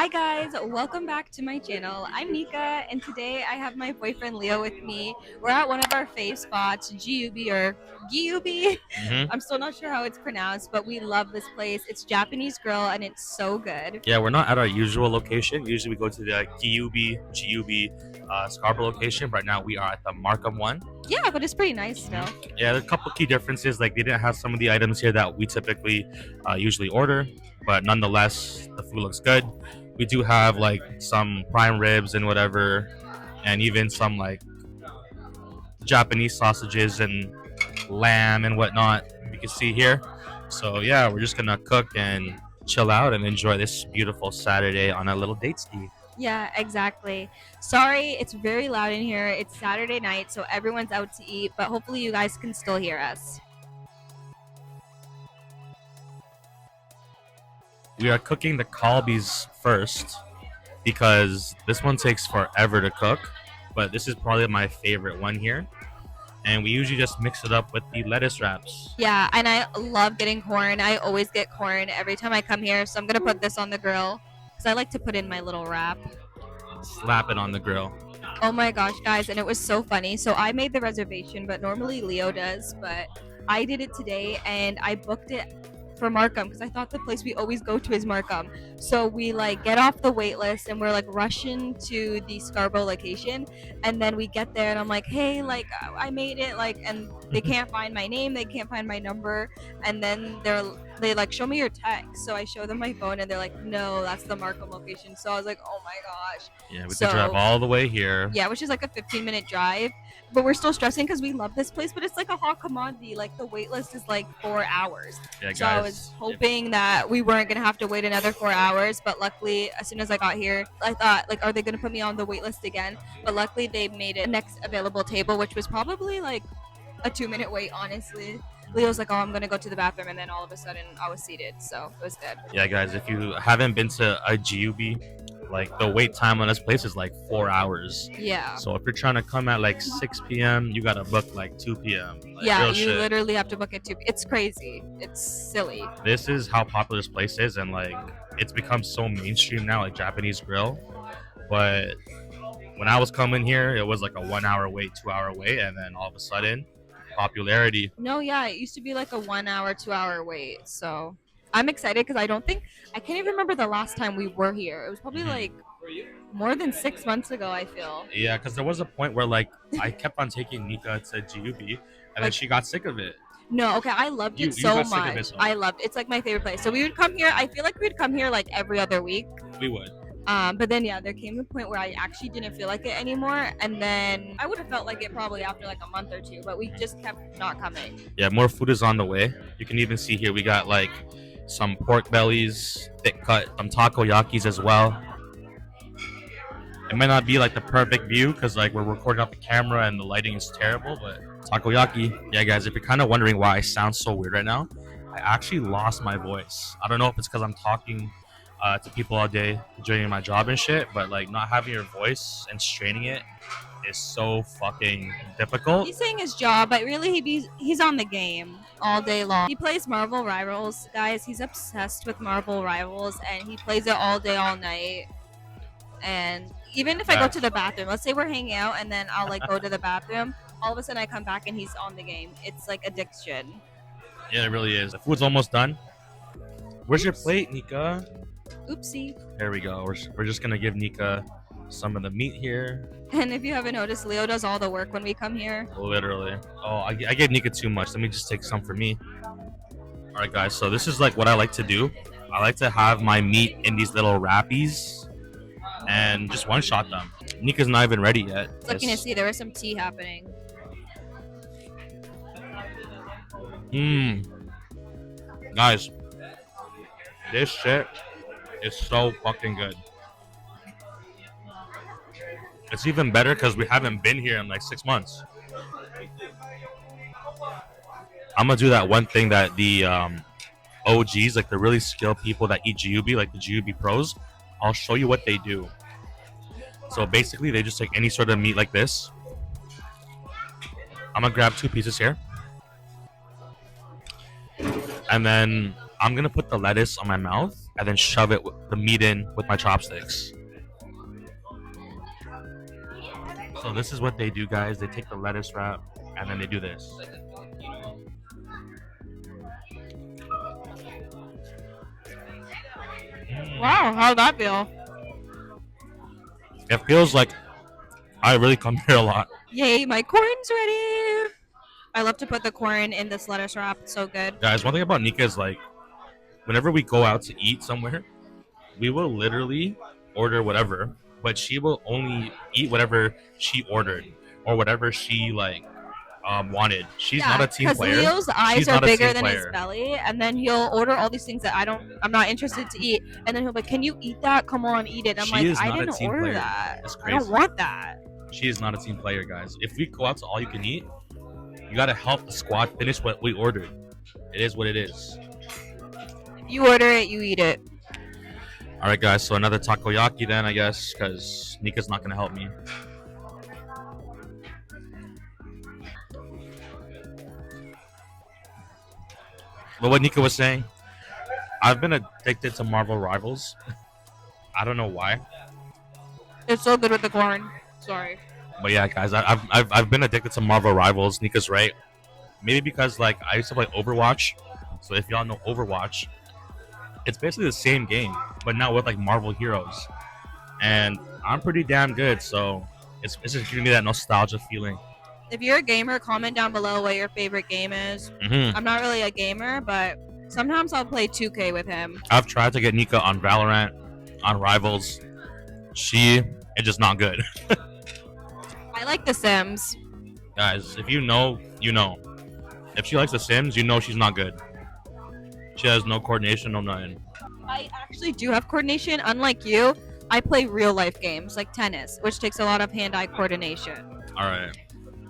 Hi guys, welcome back to my channel. I'm Neekah and today I have my boyfriend Leo with me. We're at one of our fave spots, GUB or GUB. I'm still not sure how it's pronounced, but we love this place. It's Japanese grill and it's so good. Yeah, we're not at our usual location. Usually we go to the GUB Scarborough location. Right now we are at the Markham one. Yeah, but it's pretty nice still. Yeah, there's a couple key differences. Like they didn't have some of the items here that we typically usually order, but nonetheless the food looks good. We do have like some prime ribs and whatever, and even some like Japanese sausages and lamb and whatnot. You can see here. So yeah, we're just gonna cook and chill out and enjoy this beautiful Saturday on a little date ski. Yeah, exactly. Sorry, it's very loud in here. It's Saturday night, so everyone's out to eat, but hopefully you guys can still hear us. We are cooking the kalbis first because this one takes forever to cook, but this is probably my favorite one here. And we usually just mix it up with the lettuce wraps. Yeah, and I love getting corn. I always get corn every time I come here, so I'm gonna put this on the grill because I like to put in my little wrap. Slap it on the grill. Oh my gosh, guys, and it was so funny. So I made the reservation, but normally Leo does, but I did it today and I booked it for Markham because I thought the place we always go to is Markham. So we like get off the wait list and we're like rushing to the Scarborough location, and then we get there and I'm like, hey, like I made it, like, and they can't find my name, they can't find my number, and then they like show me your text. So I show them my phone and they're like, no, that's the Markham location. So I was like, oh my gosh. Yeah, we could drive all the way here. Yeah, which is like a 15-minute drive, but we're still stressing because we love this place, but it's like a hot commodity. Like the wait list is like 4 hours. Yeah, guys, so I was hoping that we weren't gonna have to wait another 4 hours, but luckily as soon as I got here I thought like, are they gonna put me on the wait list again? But luckily they made it next available table, which was probably like a 2-minute wait, honestly. Leo's like, oh, I'm gonna go to the bathroom, and then all of a sudden I was seated, so it was good. Yeah, guys, if you haven't been to a GUB, like the wait time on this place is like 4 hours. Yeah. So if you're trying to come at like 6 p.m., you gotta book like 2 p.m. Like, yeah, you literally have to book it too. It's crazy. It's silly. This is how popular this place is, and like it's become so mainstream now, like Japanese grill. But when I was coming here, it was like a 1 hour wait, 2 hour wait, and then all of a sudden, popularity. No, yeah, it used to be like a 1 hour, 2 hour wait. So I'm excited because I can't even remember the last time we were here. It was probably like more than 6 months ago, I feel. Yeah, because there was a point where like I kept on taking Neekah to GUB, and then she got sick of it. No, okay, I loved it so much. I loved it. It's like my favorite place. So we would come here. I feel like we'd come here like every other week. We would. But then yeah, there came a point where I actually didn't feel like it anymore, and then I would have felt like it probably after like a month or two, but we just kept not coming. Yeah, more food is on the way. You can even see here we got like some pork bellies, thick cut, some takoyakis as well. It might not be like the perfect view because like we're recording off the camera and the lighting is terrible, but takoyaki. Yeah, guys, if you're kind of wondering why I sound so weird right now, I actually lost my voice. I don't know if it's because I'm talking to people all day doing my job and shit, but like not having your voice and straining it is so fucking difficult. He's saying his job, but really he's on the game all day long. He plays Marvel Rivals, guys. He's obsessed with Marvel Rivals, and he plays it all day, all night. And even if I go to the bathroom, let's say we're hanging out, and then I'll like go to the bathroom, all of a sudden I come back and he's on the game. It's like addiction. Yeah, it really is. The food's almost done. Where's your plate, Neekah? Oopsie. There we go. We're just gonna give Neekah some of the meat here. And if you haven't noticed, Leo does all the work when we come here. Literally. Oh, I gave Neekah too much. Let me just take some for me. All right, guys. So this is like what I like to do. I like to have my meat in these little wrappies and just one-shot them. Neekah's not even ready yet. Looking to see, there was some tea happening. Guys, this shit is so fucking good. It's even better because we haven't been here in like 6 months. I'm gonna do that one thing that the OGs, like the really skilled people that eat GUB, like the GUB pros, I'll show you what they do. So basically, they just take any sort of meat like this. I'm gonna grab 2 pieces here. And then I'm gonna put the lettuce on my mouth and then shove the meat in with my chopsticks. So this is what they do, guys. They take the lettuce wrap and then they do this. Wow, how'd that feel? It feels like I really come here a lot. Yay, my corn's ready. I love to put the corn in this lettuce wrap. It's so good. Guys, one thing about Neekah is like, whenever we go out to eat somewhere, we will literally order whatever, but she will only eat whatever she ordered or whatever she wanted. She's not a team player. Because Leo's eyes She's are not a bigger team than his player. belly, and then he'll order all these things that I'm not interested to eat, and then he'll be like, "Can you eat that? Come on, eat it." I'm She like, is I not a didn't team order player. that. It's I don't crazy. want that. She is not a team player, guys. If we go out to all you can eat, you gotta help the squad finish what we ordered. It is what it is. If you order it, you eat it. All right, guys. So another takoyaki then, I guess, because Neekah's not gonna help me. But what Neekah was saying, I've been addicted to Marvel Rivals. I don't know why, It's so good with the corn. Sorry. but yeah, guys, I've been addicted to Marvel Rivals. Neekah's right. Maybe because like I used to play Overwatch. So if y'all know Overwatch, it's basically the same game, but now with like Marvel heroes. And I'm pretty damn good, so it's just giving me that nostalgia feeling. If you're a gamer, comment down below what your favorite game is. Mm-hmm. I'm not really a gamer, but sometimes I'll play 2K with him. I've tried to get Neekah on Valorant, on Rivals. She is just not good. I like The Sims. Guys, if you know, you know. If she likes The Sims, you know she's not good. She has no coordination, no nothing. I actually do have coordination. Unlike you, I play real life games like tennis, which takes a lot of hand-eye coordination. All right.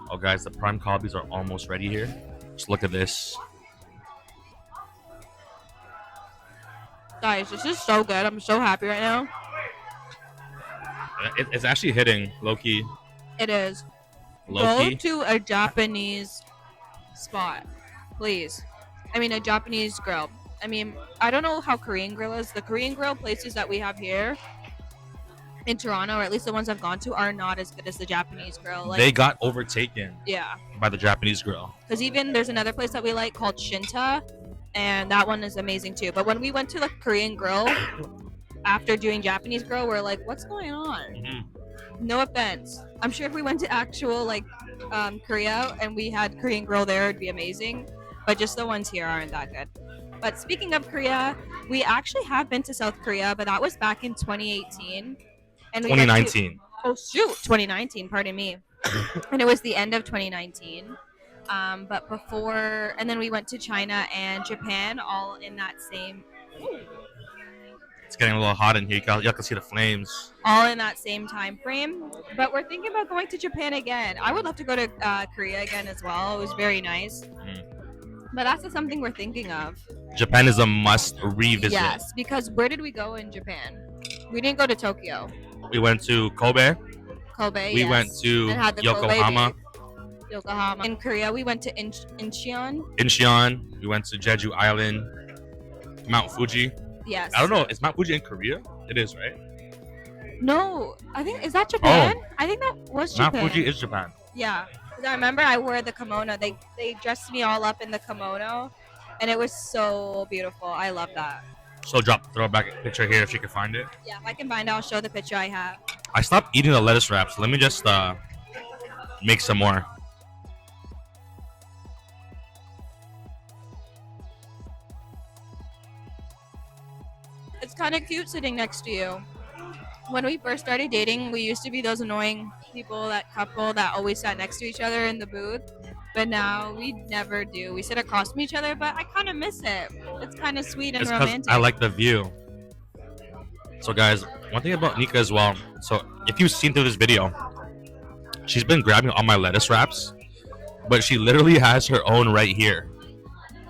Oh, guys, the prime copies are almost ready here. Just look at this. Guys, this is so good. I'm so happy right now. It's actually hitting, low-key. It is. Go Low-key. to a Japanese spot, please. I mean, a Japanese grill. I mean, I don't know how Korean grill is. The Korean grill places that we have here in Toronto, or at least the ones I've gone to, are not as good as the Japanese grill. Like, They got overtaken yeah. by the Japanese grill. Because even there's another place that we like called Shinta, and that one is amazing too. But when we went to the Korean grill, after doing Japanese grill, we're like, what's going on? Mm-hmm. No offense. I'm sure if we went to actual like Korea and we had Korean grill there, it'd be amazing. But just the ones here aren't that good. But speaking of Korea, we actually have been to South Korea, but that was back in 2018. And we 2019. Oh shoot, 2019. Pardon me. And it was the end of 2019. But before, and then we went to China and Japan, all in that same. It's getting a little hot in here. Y'all can see the flames. All in that same time frame. But we're thinking about going to Japan again. I would love to go to Korea again as well. It was very nice. But that's just something we're thinking of. Japan is a must revisit. Yes, because where did we go in Japan? We didn't go to Tokyo. We went to Kobe. Kobe. We yes. went to And had the Yokohama. Kobe Yokohama. In Korea, we went to Incheon. Incheon. We went to Jeju Island. Mount Fuji. Yes. I don't know. Is Mount Fuji in Korea? It is, right? No, I think is that Japan? Oh. I think that was Japan. Mount Fuji is Japan. Yeah. 'Cause I remember I wore the kimono. They dressed me all up in the kimono, and it was so beautiful. I love that. So throw back a picture here if you can find it. Yeah, if I can find it, I'll show the picture I have. I stopped eating the lettuce wraps. Let me just make some more. It's kind of cute sitting next to you. When we first started dating, we used to be those annoying people, that couple that always sat next to each other in the booth. But now we never do. We sit across from each other, but I kind of miss it. It's kind of sweet and It's because romantic. I like the view. So guys, one thing about Neekah as well. So if you've seen through this video, she's been grabbing all my lettuce wraps, but she literally has her own right here.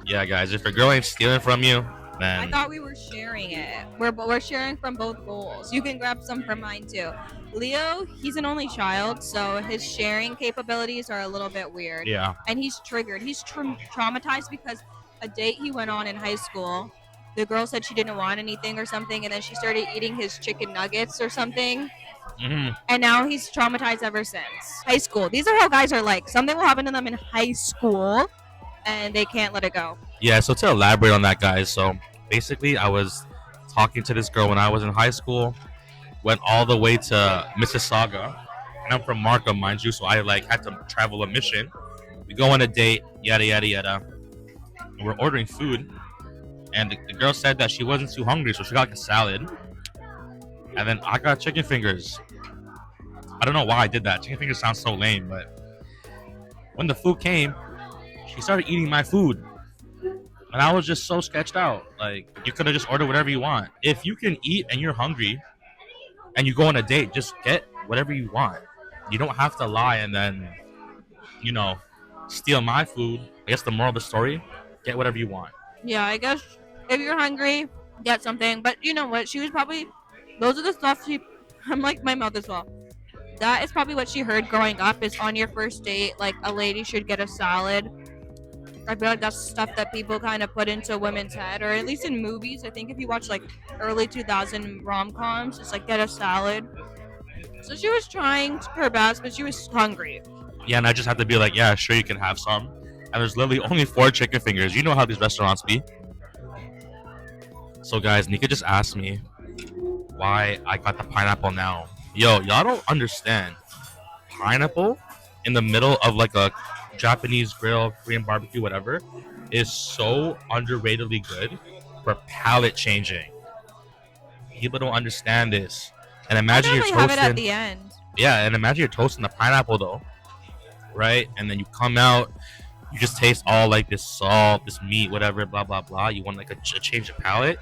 Yeah, guys, if your girl ain't stealing from you, I then thought we were sharing it. We're sharing from both bowls. You can grab some from mine too. Leo, he's an only child, so his sharing capabilities are a little bit weird. yeah. And he's triggered. He's traumatized because a date he went on in high school, the girl said she didn't want anything or something, and then she started eating his chicken nuggets or something. And now he's traumatized ever since. High school. These are how guys are like. Something will happen to them in high school, and they can't let it go. Yeah, so to elaborate on that, guys, so basically I was talking to this girl when I was in high school, went all the way to Mississauga, and I'm from Markham, mind you, so I like had to travel a mission. We go on a date, yada yada yada. And we're ordering food, and the girl said that she wasn't too hungry, so she got like a salad, and then I got chicken fingers. I don't know why I did that. Chicken fingers sounds so lame, but when the food came, she started eating my food. And I was just so sketched out. Like, you could have just ordered whatever you want. If you can eat and you're hungry and you go on a date, just get whatever you want. You don't have to lie and then, you know, steal my food. I guess the moral of the story, get whatever you want. Yeah, I guess if you're hungry, get something. But you know what? She was probably, those are the stuff she, I'm like my mouth as well. That is probably what she heard growing up is on your first date, like a lady should get a salad. I feel like that's stuff that people kind of put into women's head, or at least in movies. I think if you watch like early 2000 rom-coms, it's like get a salad. So she was trying her best, but she was hungry. Yeah, and I just have to be like, yeah, sure, you can have some. And there's literally only 4 chicken fingers. You know how these restaurants be. So, guys, Neekah just asked me why I got the pineapple now. Yo, y'all don't understand. Pineapple in the middle of like a Japanese grill, Korean barbecue, whatever, is so underratedly good for palate changing. People don't understand this. And I imagine you're normally have it at toasting. the end. Yeah, and imagine you're toasting the pineapple though, right? And then you come out, you just taste all like this salt, this meat, whatever, blah blah blah. You want like a change of palate,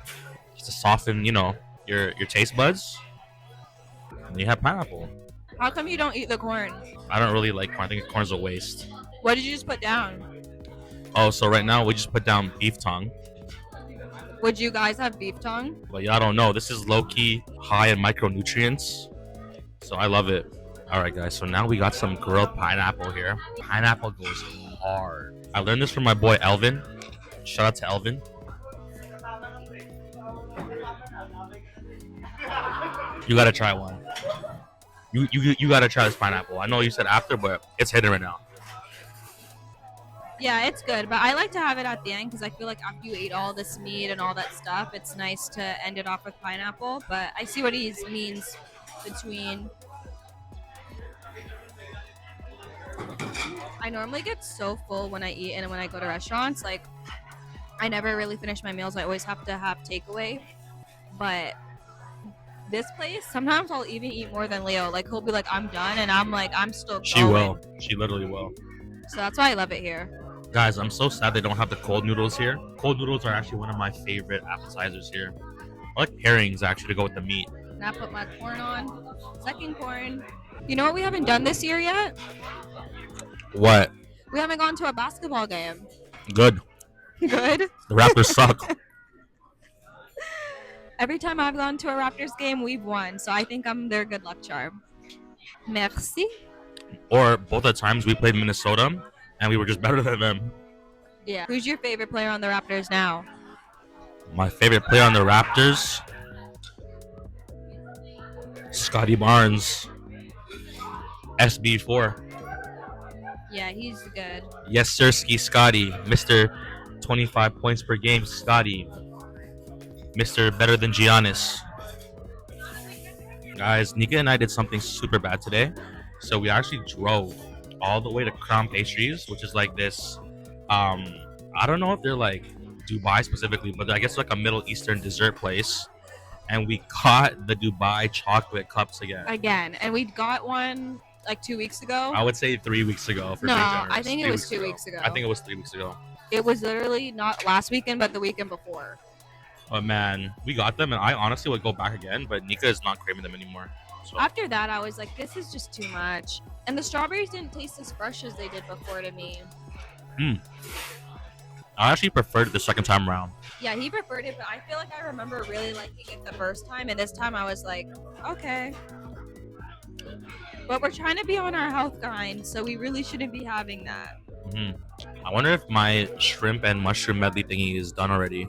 just to soften, your taste buds. And you have pineapple. How come you don't eat the corn? I don't really like corn. I think corn's a waste. What did you just put down? Oh, so right now we just put down beef tongue. Would you guys have beef tongue? But y'all don't know. This is low-key high in micronutrients. So I love it. Alright guys, so now we got some grilled pineapple here. Pineapple goes hard. I learned this from my boy Elvin. Shout out to Elvin. You gotta try one. You gotta try this pineapple. I know you said after, but it's hidden right now. Yeah, it's good, but I like to have it at the end because I feel like after you eat all this meat and all that stuff, it's nice to end it off with pineapple. But I see what he means between. I normally get so full when I eat and when I go to restaurants. Like, I never really finish my meals. I always have to have takeaway. But this place, sometimes I'll even eat more than Leo. Like, he'll be like, I'm done, and I'm like, I'm still going. She will. She literally will. So that's why I love it here. Guys, I'm so sad they don't have the cold noodles here. Cold noodles are actually one of my favorite appetizers here. I like pairings actually to go with the meat. And I put my corn on. Second corn. You know what we haven't done this year yet? What? We haven't gone to a basketball game. Good. Good. The Raptors suck. Every time I've gone to a Raptors game, we've won. So I think I'm their good luck charm. Merci. Or both the times we played Minnesota and we were just better than them. Yeah. Who's your favorite player on the Raptors now? My favorite player on the Raptors? Scotty Barnes. SB4. Yeah, he's good. Yes, sir, Ski Scotty. Mr. 25 points per game, Scotty. Mr. Better than Giannis. Guys, Neekah and I did something super bad today. So we actually drove all the way to Crown Pastries, which is like this, I don't know if they're like Dubai specifically, but I guess like a Middle Eastern dessert place. And we got the Dubai chocolate cups again. And we got one like 2 weeks ago. I would say 3 weeks ago. No, I think it was 2 weeks ago. I think it was 3 weeks ago. It was literally not last weekend, but the weekend before. But man, we got them, and I honestly would go back again, but Neekah is not craving them anymore. So. After that, I was like, this is just too much. And the strawberries didn't taste as fresh as they did before to me. I actually preferred it the second time around. Yeah, he preferred it, but I feel like I remember really liking it the first time, and this time I was like, okay. But we're trying to be on our health grind, so we really shouldn't be having that. I wonder if my shrimp and mushroom medley thingy is done already.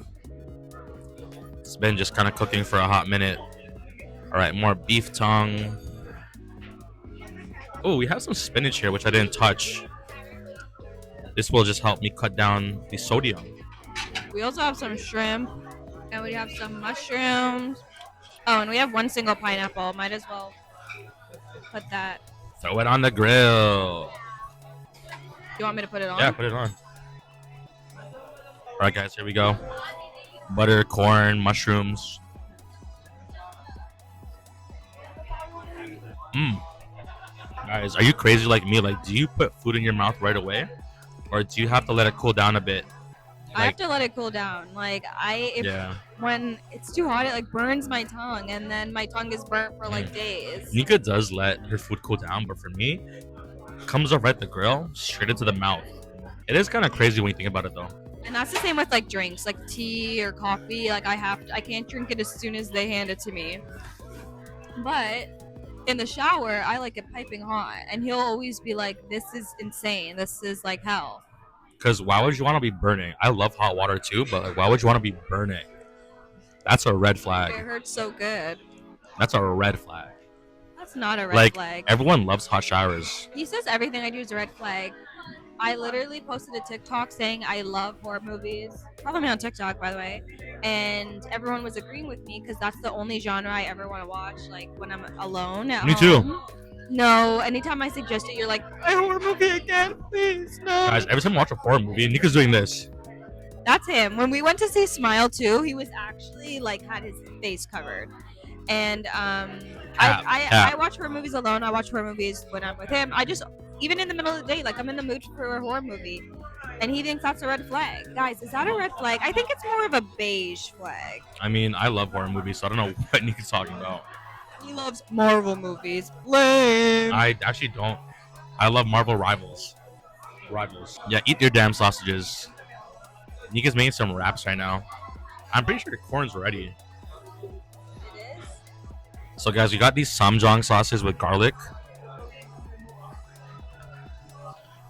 It's been just kind of cooking for a hot minute. All right, more beef tongue. Oh, we have some spinach here, which I didn't touch. This will just help me cut down the sodium. We also have some shrimp, and we have some mushrooms. Oh, and we have one single pineapple. Might as well put that. Throw it on the grill. You want me to put it on? Yeah, put it on. All right, guys, here we go. Butter, corn, mushrooms. Guys, are you crazy like me? Like, do you put food in your mouth right away, or do you have to let it cool down a bit? I have to let it cool down. Like when it's too hot, it like burns my tongue, and then my tongue is burnt for like days. Neekah does let her food cool down, but for me, it comes up right at the grill, straight into the mouth. It is kind of crazy when you think about it, though. And that's the same with like drinks, like tea or coffee. Like I can't drink it as soon as they hand it to me. But in the shower, I like it piping hot, and he'll always be like, "This is insane. This is like hell." Because why would you want to be burning? I love hot water too, but like, why would you want to be burning? That's a red flag. It hurts so good. That's a red flag. That's not a red flag. Everyone loves hot showers. He says everything I do is a red flag. I literally posted a TikTok saying I love horror movies. Follow me on TikTok, by the way. And everyone was agreeing with me because that's the only genre I ever want to watch, like when I'm alone at Me home. too. No, anytime I suggest it, you're like, a horror movie again, please, no. Guys, every time I watch a horror movie, Neekah's doing this. That's him. When we went to see Smile 2, he was actually like had his face covered. And I watch horror movies alone. I watch horror movies when I'm with him. I just, even in the middle of the day, like I'm in the mood for a horror movie. And he thinks that's a red flag. Guys, is that a red flag? I think it's more of a beige flag. I mean, I love horror movies, so I don't know what Neekah's talking about. He loves Marvel movies. Lame. I actually don't. I love Marvel Rivals. Yeah, eat your damn sausages. Neekah's making some wraps right now. I'm pretty sure the corn's ready. It is? So, guys, we got these samjang sauces with garlic.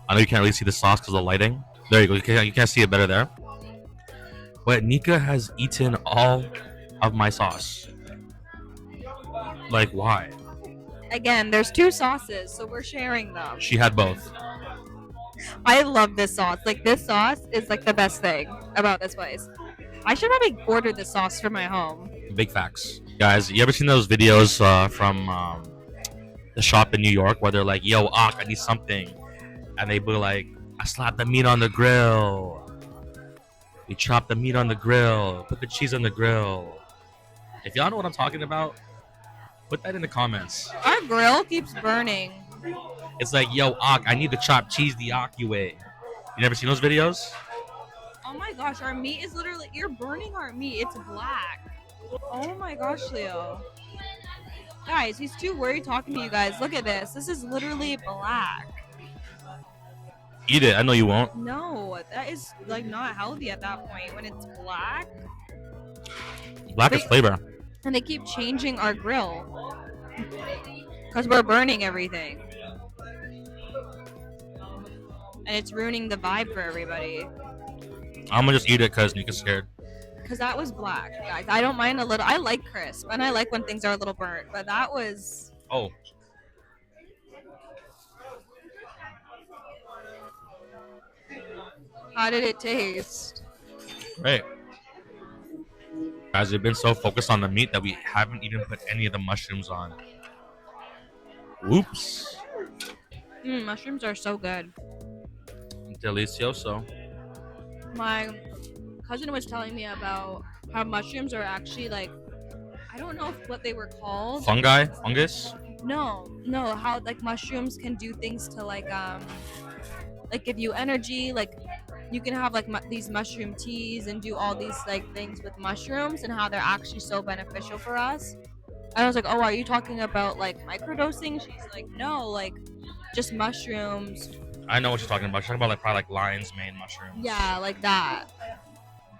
I know you can't really see the sauce because of the lighting. There you go. You can't see it better there. But Neekah has eaten all of my sauce. Like, why? Again, there's two sauces, so we're sharing them. She had both. I love this sauce. Like, this sauce is like the best thing about this place. I should probably order this sauce for my home. Big facts. Guys, you ever seen those videos from the shop in New York where they're like, yo, I need something. And they be like, I slapped the meat on the grill. We chopped the meat on the grill. Put the cheese on the grill. If y'all know what I'm talking about, put that in the comments. Our grill keeps burning. It's like, yo, I need to chop cheese the Aki way. You never seen those videos? Oh my gosh, our meat is literally, you're burning our meat. It's black. Oh my gosh, Leo. Guys, he's too worried talking to you guys. Look at this. This is literally black. Eat it. I know you won't. No, that is like not healthy at that point when it's black. Black is flavor. And they keep changing our grill because we're burning everything. And it's ruining the vibe for everybody. I'm gonna just eat it because Neekah's scared. Because that was black, guys. I don't mind a little. I like crisp, and I like when things are a little burnt. But that was. Oh. How did it taste? Great. Guys, we've been so focused on the meat that we haven't even put any of the mushrooms on. Whoops. Mushrooms are so good. Delicioso. My cousin was telling me about how mushrooms are actually like, I don't know what they were called. Fungi? Fungus? No, how like mushrooms can do things to like give you energy. Like you can have like these mushroom teas and do all these like things with mushrooms and how they're actually so beneficial for us. And I was like, oh, are you talking about like microdosing? She's like, no, like just mushrooms. I know what you're talking about. She's talking about like probably like lion's mane mushrooms. Yeah, like that.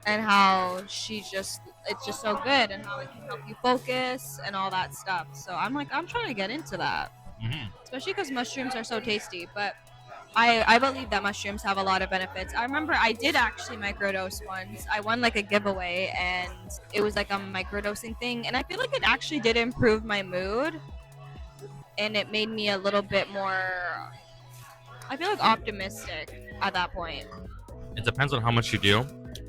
And how it's just so good and how it can help you focus and all that stuff. So I'm trying to get into that. Mm-hmm. Especially because mushrooms are so tasty. But I believe that mushrooms have a lot of benefits. I remember I did actually microdose once. I won like a giveaway and it was like a microdosing thing and I feel like it actually did improve my mood and it made me a little bit more I feel like optimistic at that point. It depends on how much you do,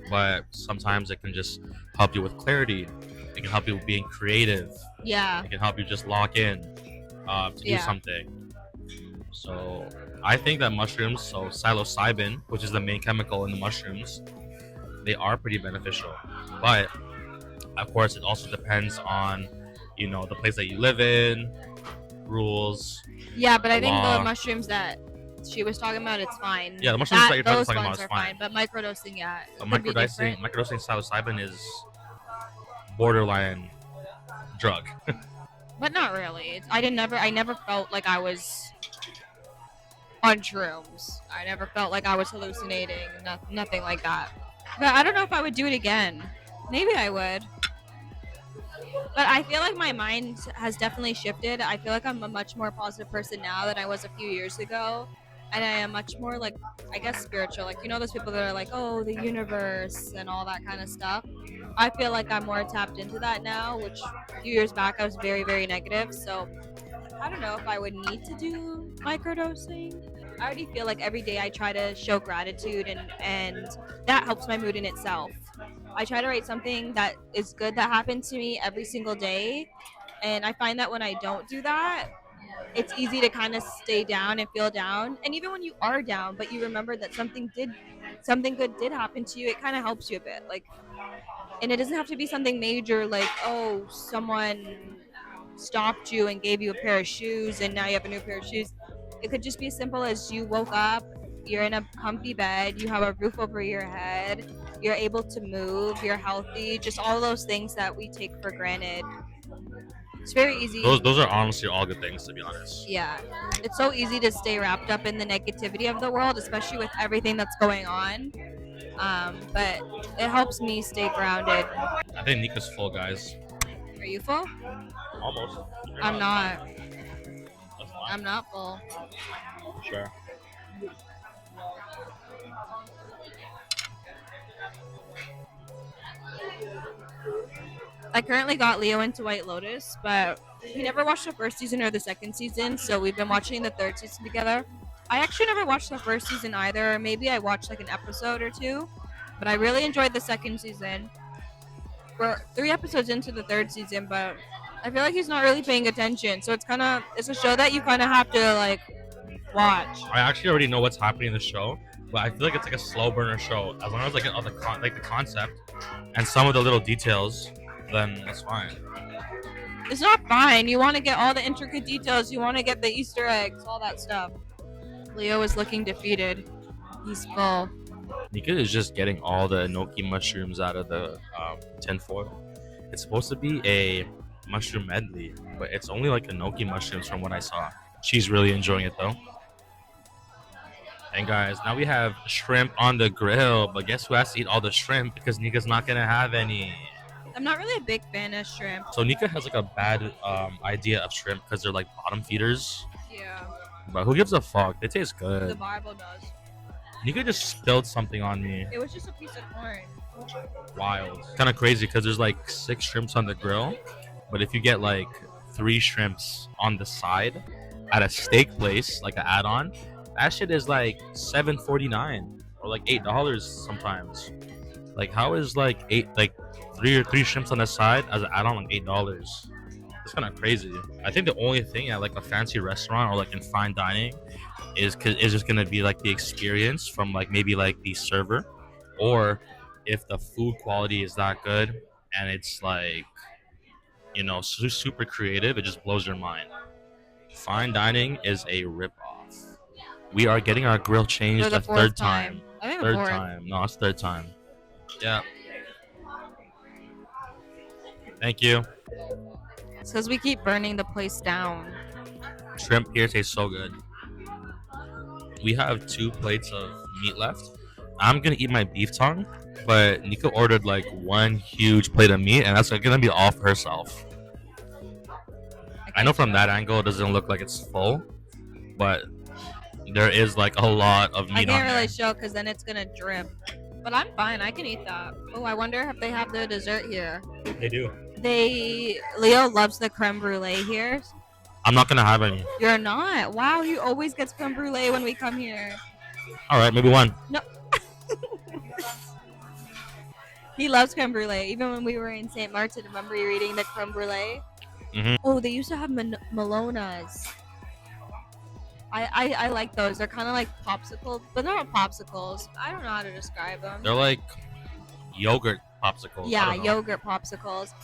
but sometimes it can just help you with clarity. It can help you with being creative. Yeah. It can help you just lock in to do Yeah. something. So I think that mushrooms, so psilocybin, which is the main chemical in the mushrooms, they are pretty beneficial. But of course, it also depends on, the place that you live in, rules, Yeah, but the I think the law. mushrooms that she was talking about, it's fine. Yeah, the mushrooms that you're Those talking about ones is are fine. fine, but microdosing, yeah, But could be different. microdosing psilocybin is borderline drug. But not really. I never felt like I was on shrooms. I never felt like I was hallucinating. Nothing like that. But I don't know if I would do it again. Maybe I would. But I feel like my mind has definitely shifted. I feel like I'm a much more positive person now than I was a few years ago. And I am much more like, I guess, spiritual. Like, those people that are like, oh, the universe and all that kind of stuff. I feel like I'm more tapped into that now, which a few years back I was very, very negative. So I don't know if I would need to do microdosing. I already feel like every day I try to show gratitude and that helps my mood in itself. I try to write something that is good that happened to me every single day. And I find that when I don't do that, it's easy to kind of stay down and feel down. And even when you are down, but you remember that something good did happen to you, it kind of helps you a bit. Like, and it doesn't have to be something major like, oh, someone stopped you and gave you a pair of shoes and now you have a new pair of shoes. It could just be as simple as you woke up, you're in a comfy bed, you have a roof over your head, you're able to move, you're healthy, just all those things that we take for granted. It's very easy. Those are honestly all good things, to be honest. Yeah. It's so easy to stay wrapped up in the negativity of the world, especially with everything that's going on. But it helps me stay grounded. I think Neekah's full, guys. Are you full? Almost. I'm not. That's fine. I'm not full. Sure. I currently got Leo into White Lotus, but he never watched the first season or the second season, so we've been watching the third season together. I actually never watched the first season either. Maybe I watched like an episode or two, but I really enjoyed the second season. We're 3 episodes into the third season, but I feel like he's not really paying attention. So it's a show that you kind of have to like watch. I actually already know what's happening in the show, but I feel like it's like a slow burner show. As long as I get all the the concept and some of the little details, then that's fine. It's not fine. You want to get all the intricate details. You want to get the Easter eggs, all that stuff. Leo is looking defeated. He's full. Neekah is just getting all the enoki mushrooms out of the tinfoil. It's supposed to be a mushroom medley, but it's only like enoki mushrooms from what I saw. She's really enjoying it though. And guys, now we have shrimp on the grill, but guess who has to eat all the shrimp because Neekah's not gonna have any. I'm not really a big fan of shrimp. So Neekah has like a bad idea of shrimp because they're like bottom feeders. Yeah, But who gives a fuck? They taste the good. Bible does. Neekah just spilled something on me. It was just a piece of corn. Wild. Kind of crazy because there's like 6 shrimps on the grill, but if you get like 3 shrimps on the side at a steak place, like an add-on, that shit is like $7.49 or like $8 sometimes. Like how is like three shrimps on the side as an add-on like $8? It's kind of crazy. I think the only thing at like a fancy restaurant or like in fine dining is just gonna be like the experience from like maybe like the server, or if the food quality is that good and it's like super creative, it just blows your mind. Fine dining is a rip-off. We are getting our grill changed For the a fourth third time. I think the Third fourth. time. No, it's third time. Yeah. Thank you. It's because we keep burning the place down. Shrimp here tastes so good. We have 2 plates of meat left. I'm gonna eat my beef tongue, but Neekah ordered like 1 huge plate of meat, and that's gonna be all for herself. I know from that angle it doesn't look like it's full, but There is like a lot of I meat on can't there. really show because then it's gonna drip. But I'm fine. I can eat that. Oh, I wonder if they have the dessert here. They do. Leo loves the creme brulee here. I'm not gonna have any. You're not. Wow, he always gets creme brulee when we come here. All right, maybe one. No. He loves creme brulee. Even when we were in St. Martin, remember you eating the creme brulee? Mm-hmm. Oh, they used to have Malonas. I like those. They're kind of like popsicles, but they're not popsicles. I don't know how to describe them. They're like yogurt popsicles. Yeah, yogurt popsicles.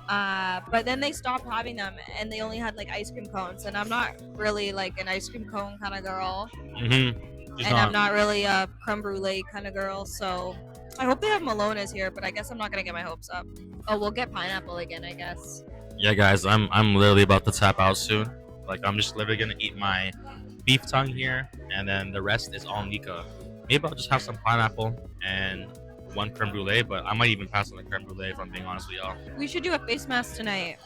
But then they stopped having them, and they only had like ice cream cones. And I'm not really like an ice cream cone kind of girl, Mm-hmm. and I'm not really a creme brulee kind of girl. So I hope they have Malonas here, but I guess I'm not gonna get my hopes up. Oh, we'll get pineapple again, I guess. Yeah, guys, I'm literally about to tap out soon. Like I'm just literally gonna eat my beef tongue here, and then the rest is all Neekah. Maybe I'll just have some pineapple and one creme brulee, but I might even pass on the creme brulee if I'm being honest with y'all. We should do a face mask tonight.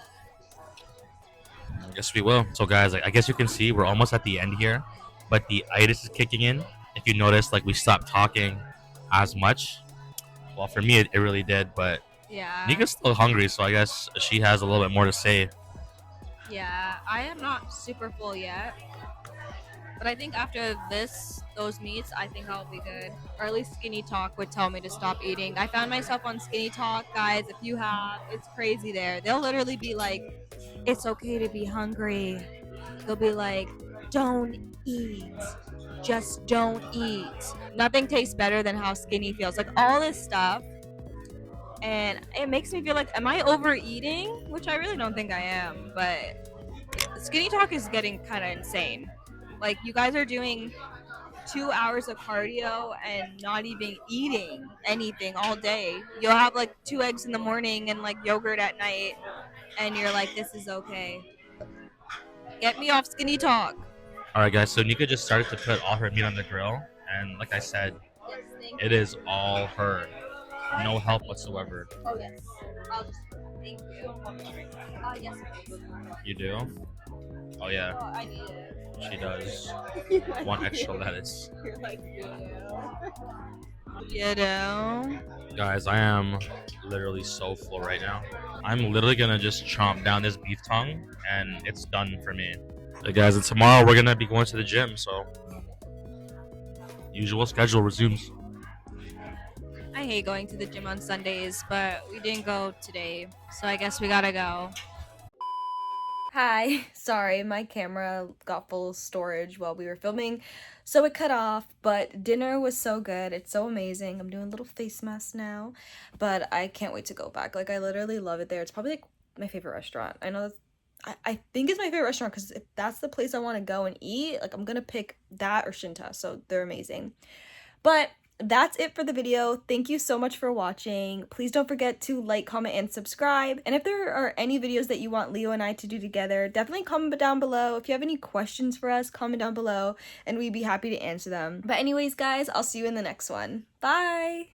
I guess we will. So, guys, I guess you can see we're almost at the end here, but the itis is kicking in. If you notice, like we stopped talking as much. Well, for me, it really did, but Yeah. Neekah's still hungry, so I guess she has a little bit more to say. Yeah, I am not super full yet. But I think after those meats, I think I'll be good. Or at least Skinny Talk would tell me to stop eating. I found myself on Skinny Talk, guys. If you have, it's crazy there. They'll literally be like, it's okay to be hungry. They'll be like, don't eat. Just don't eat. Nothing tastes better than how skinny feels. Like all this stuff. And it makes me feel like, am I overeating? Which I really don't think I am. But Skinny Talk is getting kind of insane. Like you guys are doing 2 hours of cardio and not even eating anything all day. You'll have like 2 eggs in the morning and like yogurt at night, and you're like, this is okay. Get me off Skinny Talk. All right, guys. So Neekah just started to put all her meat on the grill, and like I said, it is all her. No help whatsoever. Oh yes. I'll just thank you. Yes. You do? Oh yeah, Oh, I need it. she does. One extra lettuce. You're like, you know. Guys, I am literally so full right now. I'm literally gonna just chomp down this beef tongue, and it's done for me. Hey guys, and tomorrow we're gonna be going to the gym, so usual schedule resumes. I hate going to the gym on Sundays, but we didn't go today, so I guess we gotta go. Hi, sorry, my camera got full of storage while we were filming, so it cut off, but dinner was so good. It's so amazing. I'm doing a little face mask now, but I can't wait to go back. Like, I literally love it there. It's probably like my favorite restaurant. I know I think it's my favorite restaurant because if that's the place I want to go and eat, like I'm gonna pick that or Shinta, so they're amazing. But that's it for the video. Thank you so much for watching. Please don't forget to like, comment, and subscribe. And if there are any videos that you want Leo and I to do together, definitely comment down below. If you have any questions for us, comment down below, and we'd be happy to answer them. But anyways, guys, I'll see you in the next one. Bye!